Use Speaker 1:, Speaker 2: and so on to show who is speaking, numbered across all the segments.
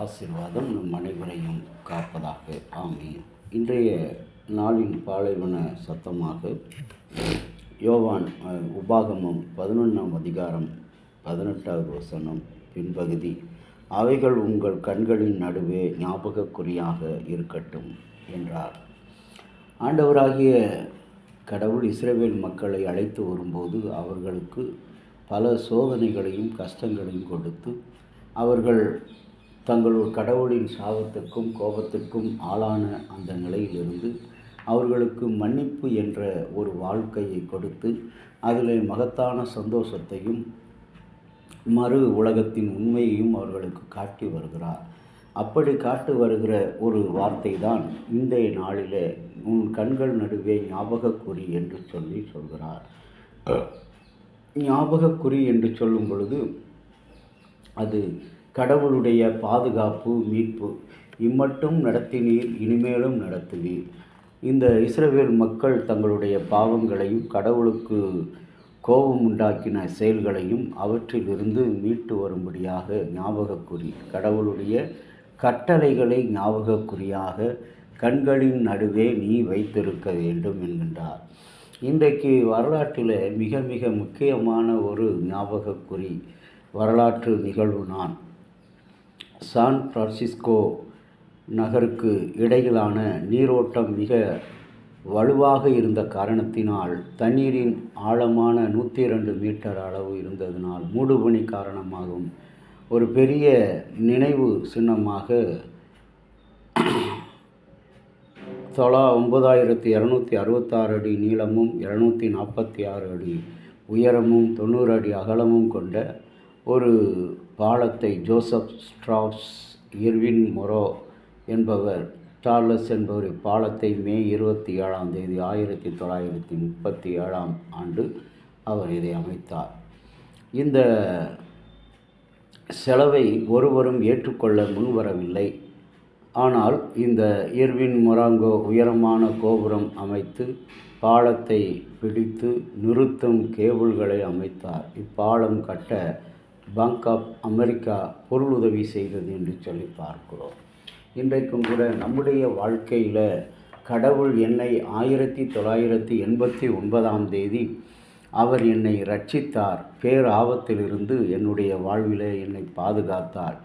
Speaker 1: ஆசீர்வாதம் நம் அனைவரையும் காப்பதாக. ஆமீன். இன்றைய நாளின் பாலைவன சத்தமாக யோவான் உபாகமம் 11ஆம் அதிகாரம் 18வது வசனம் பின்பகுதி, அவைகள் உங்கள் கண்களின் நடுவே ஞாபகக்குறியாக இருக்கட்டும் என்றார். ஆண்டவராகிய கடவுள் இஸ்ரவேல் மக்களை அழைத்து வரும்போது அவர்களுக்கு பல சோதனைகளையும் கஷ்டங்களையும் கொடுத்து அவர்கள் தங்களோட கடவுளின் சாபத்துக்கும் கோபத்துக்கும் ஆளான அந்த நிலையிலிருந்து அவர்களுக்கு மன்னிப்பு என்ற ஒரு வாழ்க்கையை கொடுத்து அதில் மகத்தான சந்தோஷத்தையும் மறு உலகத்தின் உண்மையையும் அவர்களுக்கு காட்டி வருகிறார். அப்படி காட்டு வருகிற ஒரு வார்த்தை தான் இன்றைய நாளில் உன் கண்கள் நடுவே ஞாபகக்குறி என்று சொல்கிறார். ஞாபகக்குறி என்று சொல்லும் பொழுது அது கடவுளுடைய பாதுகாப்பு, மீட்பு. இம்மட்டும் நடத்தினீர், இனிமேலும் நடத்துவீர். இந்த இஸ்ரவேல் மக்கள் தங்களுடைய பாவங்களையும் கடவுளுக்கு கோபம் உண்டாக்கின செயல்களையும் அவற்றிலிருந்து மீட்டு வரும்படியாக ஞாபகக்குறி, கடவுளுடைய கட்டளைகளை ஞாபகக்குறியாக கண்களின் நடுவே நீ வைத்திருக்க வேண்டும் என்கின்றார். இன்றைக்கு வரலாற்றில் மிக மிக முக்கியமான ஒரு ஞாபகக்குறி வரலாற்று நிகழ்வு நான் சான் பிரான்சிஸ்கோ நகருக்கு இடையிலான நீரோட்டம் மிக வலுவாக இருந்த காரணத்தினால், தண்ணீரின் ஆழமான 102 மீட்டர் அளவு இருந்ததினால், மூடுபனி காரணமாகவும் ஒரு பெரிய நினைவு சின்னமாக 9266 அடி நீளமும் 746 அடி உயரமும் 90 அடி அகலமும் கொண்ட ஒரு பாலத்தை ஜோசப் ஸ்ட்ராஸ் இர்வின் மொரோ என்பவர் இப்பாலத்தை மே 27ஆம் தேதி 1937ஆம் ஆண்டு அவர் இதை அமைத்தார். இந்த செலவை ஒருவரும் ஏற்றுக்கொள்ள முன்வரவில்லை. ஆனால் இந்த இர்வின் மொராங்கோ உயரமான கோபுரம் அமைத்து பாலத்தை பிடித்து நிறுத்தும் கேபிள்களை அமைத்தார். இப்பாலம் கட்ட பேங்க் ஆஃப் அமெரிக்கா பொருளுதவி செய்தது என்று சொல்லி பார்க்கிறோம். இன்றைக்கும் கூட நம்முடைய வாழ்க்கையில் கடவுள் என்னை 1989ஆம் தேதி அவர் என்னை ரட்சித்தார். பேராபத்திலிருந்து என்னுடைய வாழ்வில் என்னை பாதுகாத்தார்.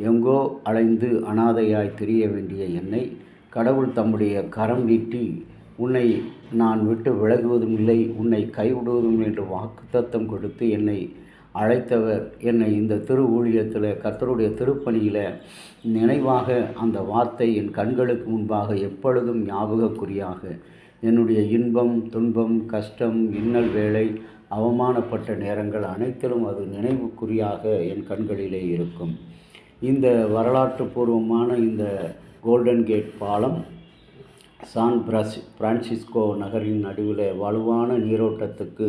Speaker 1: எங்கோ அலைந்து அனாதையாய் திரிய வேண்டிய என்னை கடவுள் தம்முடைய கரம் நீட்டி, உன்னை நான் விட்டு விலகுவதும் இல்லை, உன்னை கைவிடுவதும் என்று வாக்குத்தத்தம் கொடுத்து என்னை அழைத்தவர். என்னை இந்த திரு ஊழியத்தில் கர்த்தருடைய திருப்பணியில் நினைவாக அந்த வார்த்தை என் கண்களுக்கு முன்பாக எப்பொழுதும் ஞாபகக்குறியாக, என்னுடைய இன்பம், துன்பம், கஷ்டம், இன்னல் வேளை, அவமானப்பட்ட நேரங்கள் அனைத்திலும் அது நினைவுக்குறியாக என் கண்களிலே இருக்கும். இந்த வரலாற்று பூர்வமான இந்த கோல்டன் கேட் பாலம் சான் பிரான்சிஸ்கோ நகரின் நடுவில் வலுவான நீரோட்டத்துக்கு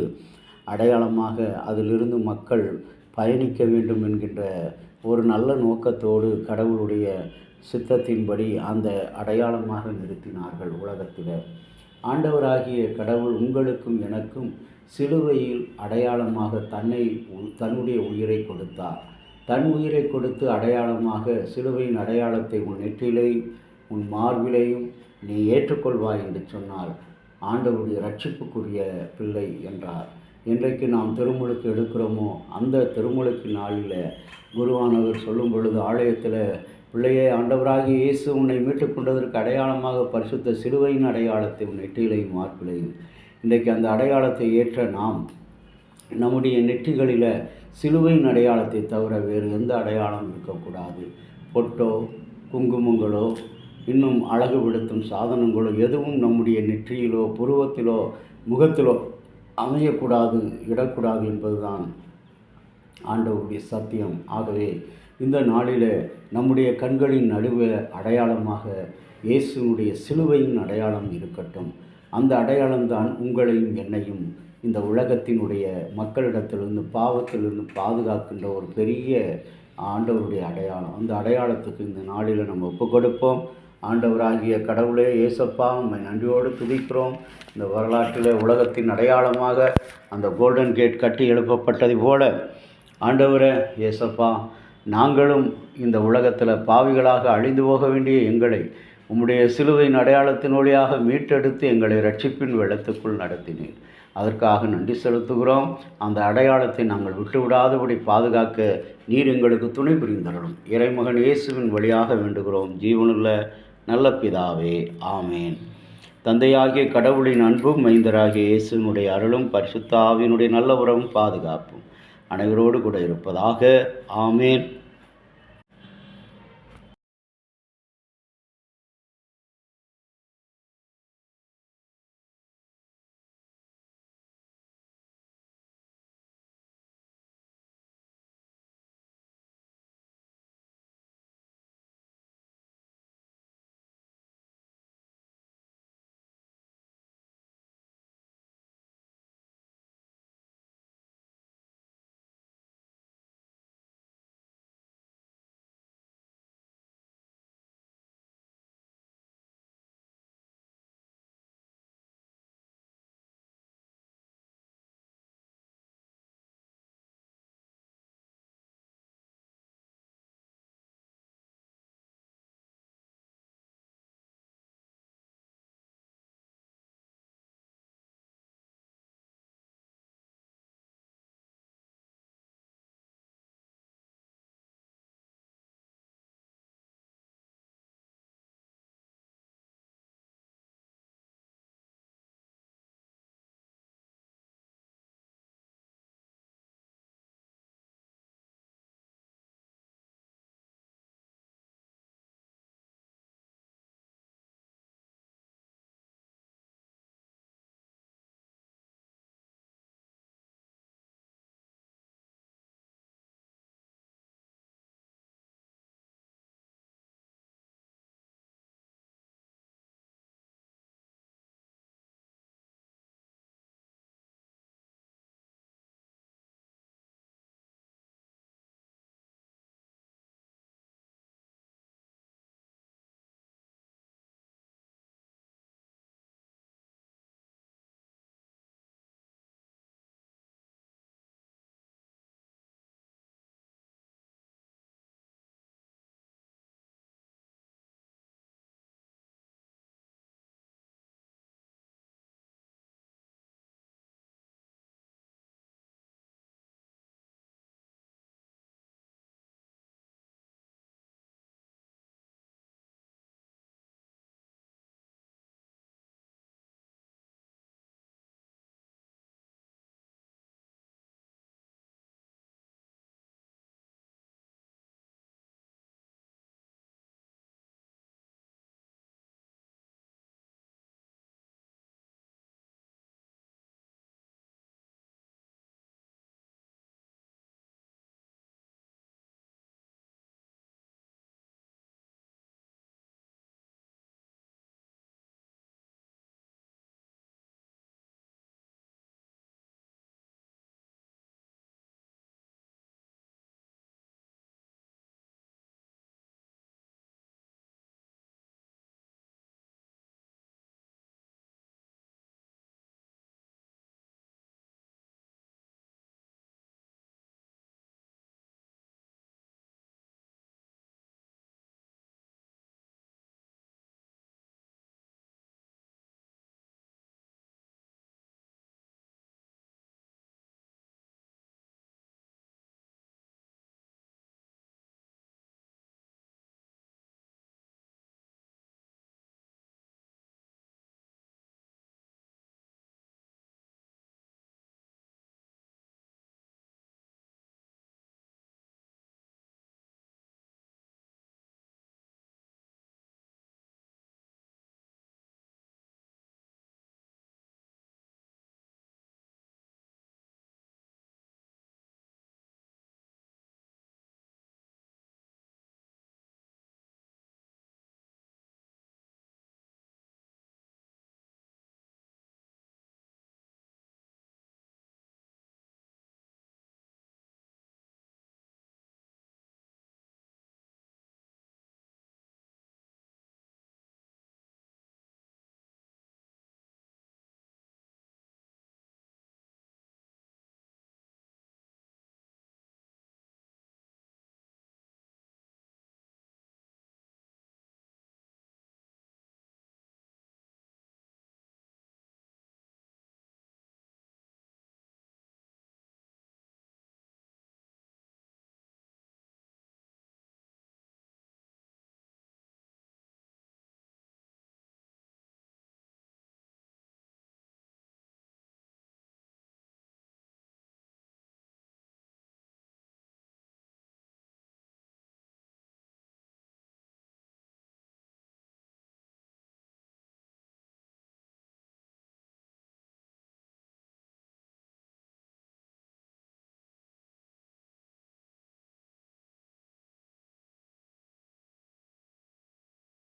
Speaker 1: அடையாளமாக, அதிலிருந்து மக்கள் பயணிக்க வேண்டும் என்கின்ற ஒரு நல்ல நோக்கத்தோடு கடவுளுடைய சித்தத்தின்படி அந்த அடையாளமாக நிறுத்தினார்கள் உலகத்தில். ஆண்டவராகிய கடவுள் உங்களுக்கும் எனக்கும் சிலுவையில் அடையாளமாக தன்னுடைய உயிரை கொடுத்தார். தன் உயிரை கொடுத்து அடையாளமாக சிலுவையின் அடையாளத்தை உன் நெற்றிலையும் உன் மார்பிலையும் நீ ஏற்றுக்கொள்வாய் என்று சொன்னால் ஆண்டவருடைய ரட்சிப்புக்குரிய பிள்ளை என்றார். இன்றைக்கு நாம் திருமுழுக்கு எடுக்கிறோமோ, அந்த திருமுழுக்கு நாளில் குருவானவர் சொல்லும் பொழுது ஆலயத்தில், பிள்ளையே, ஆண்டவராகிய இயேசு உன்னை மீட்டுக் கொண்டதற்கு அடையாளமாக பரிசுத்த சிலுவையின் அடையாளத்தை உன் நெற்றியிலையும் மார்பிலையும். இன்றைக்கு அந்த அடையாளத்தை ஏற்ற நாம் நம்முடைய நெற்றிகளில் சிலுவையின் அடையாளத்தை தவிர வேறு எந்த அடையாளம் இருக்கக்கூடாது. பொட்டோ, குங்குமங்களோ, இன்னும் அழகுபடுத்தும் சாதனங்களோ எதுவும் நம்முடைய நெற்றியிலோ புருவத்திலோ முகத்திலோ அமையக்கூடாது, இடக்கூடாது என்பதுதான் ஆண்டவருடைய சத்தியம். ஆகவே இந்த நாளில் நம்முடைய கண்களின் நடுவே அடையாளமாக இயேசுனுடைய சிலுவையின் அடையாளம் இருக்கட்டும். அந்த அடையாளம்தான் உங்களையும் என்னையும் இந்த உலகத்தினுடைய மக்களிடத்திலிருந்து பாவத்திலிருந்து பாதுகாக்கின்ற ஒரு பெரிய ஆண்டவருடைய அடையாளம். அந்த அடையாளத்துக்கு இந்த நாளில் நம்ம ஒப்பு கொடுப்போம். ஆண்டவராகிய கடவுளே, இயேசப்பா, உம்மை நன்றியோடு துதிக்கிறோம். இந்த வரலாற்றில் உலகத்தின் அடையாளமாக அந்த கோல்டன் கேட் கட்டி எழுப்பப்பட்டது போல ஆண்டவரே, இயேசப்பா, நாங்களும் இந்த உலகத்தில் பாவிகளாக அழிந்து போக வேண்டிய எங்களை உம்முடைய சிலுவையின் அடையாளத்தின் வழியாக மீட்டெடுத்து எங்களை ரட்சிப்பின் வெள்ளத்துக்குள் நடத்தினீர். அதற்காக நன்றி செலுத்துகிறோம். அந்த அடையாளத்தை நாங்கள் விட்டுவிடாதபடி பாதுகாக்க நீர் எங்களுக்கு துணை புரிந்தருளும். இறைமகன் இயேசுவின் வழியாக வேண்டுகிறோம் ஜீவனுள்ள நல்ல பிதாவே, ஆமேன். தந்தையாகிய கடவுளின் அன்பும் மைந்தராகிய இயேசுவினுடைய அருளும் பரிசுத்த ஆவியினுடைய நல்ல உறவும் பாதுகாப்பும் அனைவரோடு கூட இருப்பதாக. ஆமேன்.